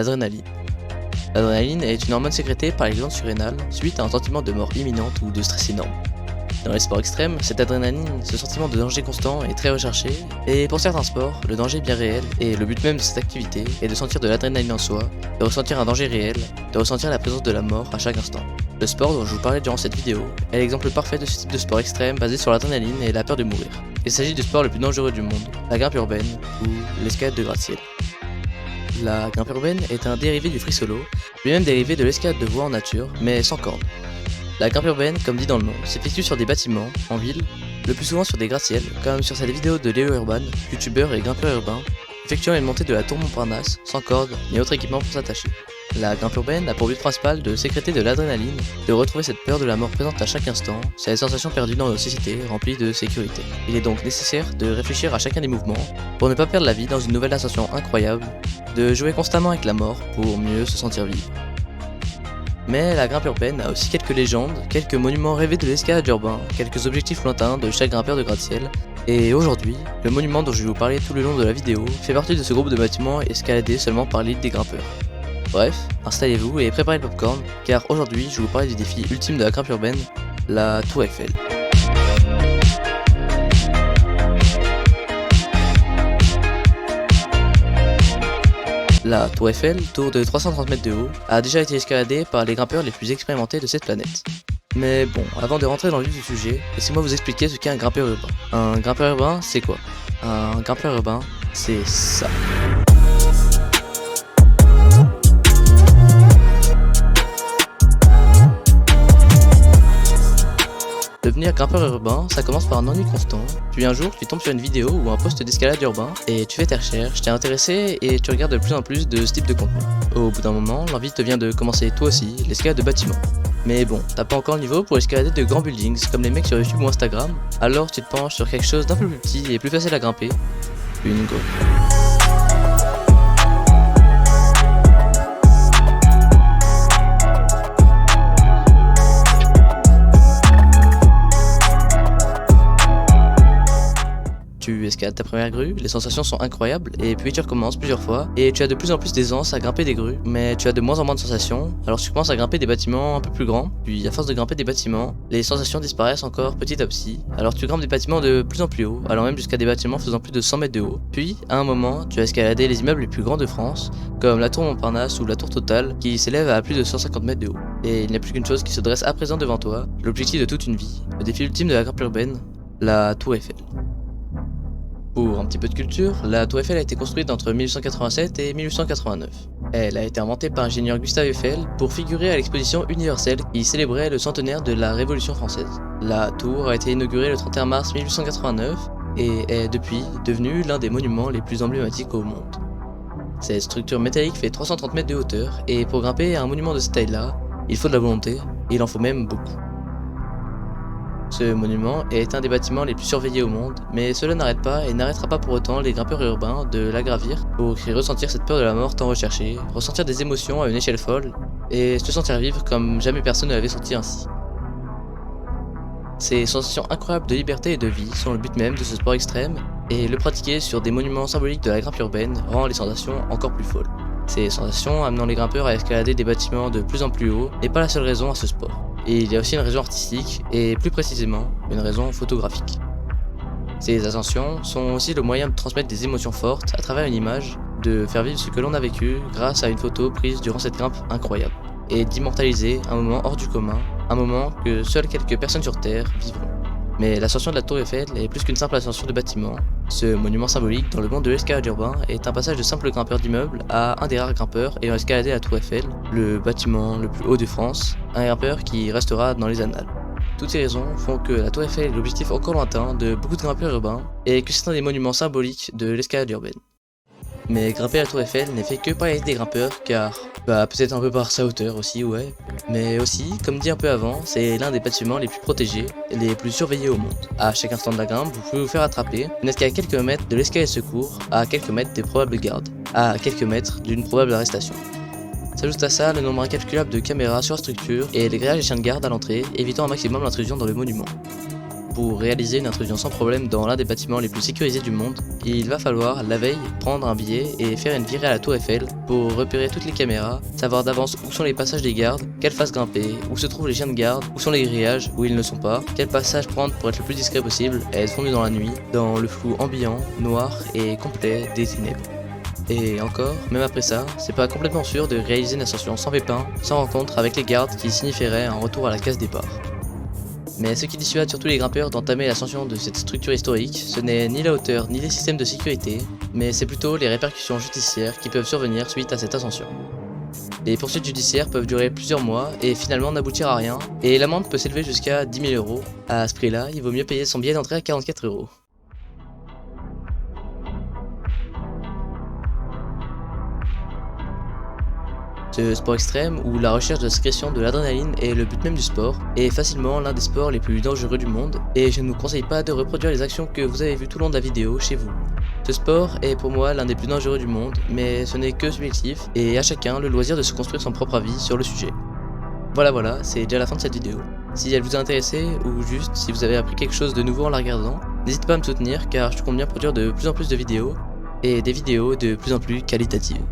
l'adrénaline. L'adrénaline est une hormone sécrétée par les glandes surrénales suite à un sentiment de mort imminente ou de stress énorme. Dans les sports extrêmes, cette adrénaline, ce sentiment de danger constant est très recherché, et pour certains sports, le danger est bien réel, et le but même de cette activité est de sentir de l'adrénaline en soi, de ressentir un danger réel, de ressentir la présence de la mort à chaque instant. Le sport dont je vous parlais durant cette vidéo est l'exemple parfait de ce type de sport extrême basé sur l'adrénaline et la peur de mourir. Il s'agit du sport le plus dangereux du monde, la grimpe urbaine, ou l'escalade de gratte-ciel. La grimpe urbaine est un dérivé du free solo, lui-même dérivé de l'escalade de voie en nature, mais sans corde. La grimpe urbaine, comme dit dans le nom, s'effectue sur des bâtiments, en ville, le plus souvent sur des gratte-ciel, comme sur cette vidéo de Léo Urban, youtubeur et grimpeur urbain, effectuant une montée de la tour Montparnasse, sans corde, ni autre équipement pour s'attacher. La grimpe urbaine a pour but principal de sécréter de l'adrénaline, de retrouver cette peur de la mort présente à chaque instant, cette sensation perdue dans nos sociétés remplies de sécurité. Il est donc nécessaire de réfléchir à chacun des mouvements, pour ne pas perdre la vie dans une nouvelle ascension incroyable, de jouer constamment avec la mort pour mieux se sentir vivre. Mais la grimpe urbaine a aussi quelques légendes, quelques monuments rêvés de l'escalade urbain, quelques objectifs lointains de chaque grimpeur de gratte-ciel, et aujourd'hui, le monument dont je vais vous parler tout le long de la vidéo fait partie de ce groupe de bâtiments escaladés seulement par l'élite des grimpeurs. Bref, installez-vous et préparez le popcorn, car aujourd'hui je vais vous parler du défi ultime de la grimpe urbaine, la Tour Eiffel. La Tour Eiffel, tour de 330 mètres de haut, a déjà été escaladée par les grimpeurs les plus expérimentés de cette planète. Mais bon, avant de rentrer dans le vif du sujet, laissez-moi vous expliquer ce qu'est un grimpeur urbain. Un grimpeur urbain, c'est quoi? Un grimpeur urbain, c'est ça. Devenir grimpeur urbain, ça commence par un ennui constant, puis un jour tu tombes sur une vidéo ou un post d'escalade urbain, et tu fais tes recherches, t'es intéressé et tu regardes de plus en plus de ce type de contenu. Au bout d'un moment, l'envie te vient de commencer toi aussi l'escalade de bâtiments. Mais bon, t'as pas encore le niveau pour escalader de grands buildings comme les mecs sur YouTube ou Instagram, alors tu te penches sur quelque chose d'un peu plus petit et plus facile à grimper, une grue. Tu escalades ta première grue, les sensations sont incroyables, et puis tu recommences plusieurs fois, et tu as de plus en plus d'aisance à grimper des grues, mais tu as de moins en moins de sensations, alors tu commences à grimper des bâtiments un peu plus grands, puis à force de grimper des bâtiments, les sensations disparaissent encore petit à petit, alors tu grimpes des bâtiments de plus en plus haut, allant même jusqu'à des bâtiments faisant plus de 100 mètres de haut, puis à un moment, tu as escaladé les immeubles les plus grands de France, comme la tour Montparnasse ou la tour Total, qui s'élève à plus de 150 mètres de haut, et il n'y a plus qu'une chose qui se dresse à présent devant toi, l'objectif de toute une vie, le défi ultime de la grimpe urbaine, la Tour Eiffel. Pour un petit peu de culture, la Tour Eiffel a été construite entre 1887 et 1889. Elle a été inventée par l'ingénieur Gustave Eiffel pour figurer à l'exposition universelle qui célébrait le centenaire de la Révolution française. La tour a été inaugurée le 31 mars 1889 et est depuis devenue l'un des monuments les plus emblématiques au monde. Cette structure métallique fait 330 mètres de hauteur et pour grimper à un monument de cette taille-là, il faut de la volonté et il en faut même beaucoup. Ce monument est un des bâtiments les plus surveillés au monde, mais cela n'arrête pas et n'arrêtera pas pour autant les grimpeurs urbains de la gravir pour y ressentir cette peur de la mort tant recherchée, ressentir des émotions à une échelle folle, et se sentir vivre comme jamais personne ne l'avait senti ainsi. Ces sensations incroyables de liberté et de vie sont le but même de ce sport extrême, et le pratiquer sur des monuments symboliques de la grimpe urbaine rend les sensations encore plus folles. Ces sensations amenant les grimpeurs à escalader des bâtiments de plus en plus haut n'est pas la seule raison à ce sport. Et il y a aussi une raison artistique, et plus précisément, une raison photographique. Ces ascensions sont aussi le moyen de transmettre des émotions fortes à travers une image, de faire vivre ce que l'on a vécu grâce à une photo prise durant cette grimpe incroyable, et d'immortaliser un moment hors du commun, un moment que seules quelques personnes sur Terre vivront. Mais l'ascension de la Tour Eiffel est plus qu'une simple ascension de bâtiment. Ce monument symbolique dans le monde de l'escalade urbain est un passage de simple grimpeur d'immeuble à un des rares grimpeurs ayant escaladé la Tour Eiffel, le bâtiment le plus haut de France, un grimpeur qui restera dans les annales. Toutes ces raisons font que la Tour Eiffel est l'objectif encore lointain de beaucoup de grimpeurs urbains et que c'est un des monuments symboliques de l'escalade urbaine. Mais grimper la Tour Eiffel n'est fait que par les grimpeurs car, peut-être un peu par sa hauteur aussi, ouais. Mais aussi, comme dit un peu avant, c'est l'un des bâtiments les plus protégés et les plus surveillés au monde. À chaque instant de la grimpe, vous pouvez vous faire attraper, vous n'êtes qu'à quelques mètres de l'escalier de secours, à quelques mètres des probables gardes, à quelques mètres d'une probable arrestation. S'ajoute à ça le nombre incalculable de caméras sur la structure et les grillages et chiens de garde à l'entrée, évitant un maximum l'intrusion dans le monument. pour réaliser une intrusion sans problème dans l'un des bâtiments les plus sécurisés du monde, il va falloir, la veille, prendre un billet et faire une virée à la tour Eiffel pour repérer toutes les caméras, savoir d'avance où sont les passages des gardes, quelle face grimper, où se trouvent les chiens de garde, où sont les grillages, où ils ne sont pas, quel passage prendre pour être le plus discret possible et être fondu dans la nuit, dans le flou ambiant, noir et complet des ténèbres. Et encore, même après ça, c'est pas complètement sûr de réaliser une ascension sans pépin, sans rencontre avec les gardes qui signifieraient un retour à la case départ. Mais ce qui dissuade surtout les grimpeurs d'entamer l'ascension de cette structure historique, ce n'est ni la hauteur ni les systèmes de sécurité, mais c'est plutôt les répercussions judiciaires qui peuvent survenir suite à cette ascension. Les poursuites judiciaires peuvent durer plusieurs mois et finalement n'aboutir à rien, et l'amende peut s'élever jusqu'à 10 000 euros. À ce prix-là, il vaut mieux payer son billet d'entrée à 44 euros. Ce sport extrême, où la recherche de la sécrétion de l'adrénaline est le but même du sport, est facilement l'un des sports les plus dangereux du monde, et je ne vous conseille pas de reproduire les actions que vous avez vues tout le long de la vidéo chez vous. Ce sport est pour moi l'un des plus dangereux du monde, mais ce n'est que subjectif, et à chacun le loisir de se construire son propre avis sur le sujet. Voilà, c'est déjà la fin de cette vidéo. Si elle vous a intéressé, ou juste si vous avez appris quelque chose de nouveau en la regardant, n'hésitez pas à me soutenir car je compte bien produire de plus en plus de vidéos, et des vidéos de plus en plus qualitatives.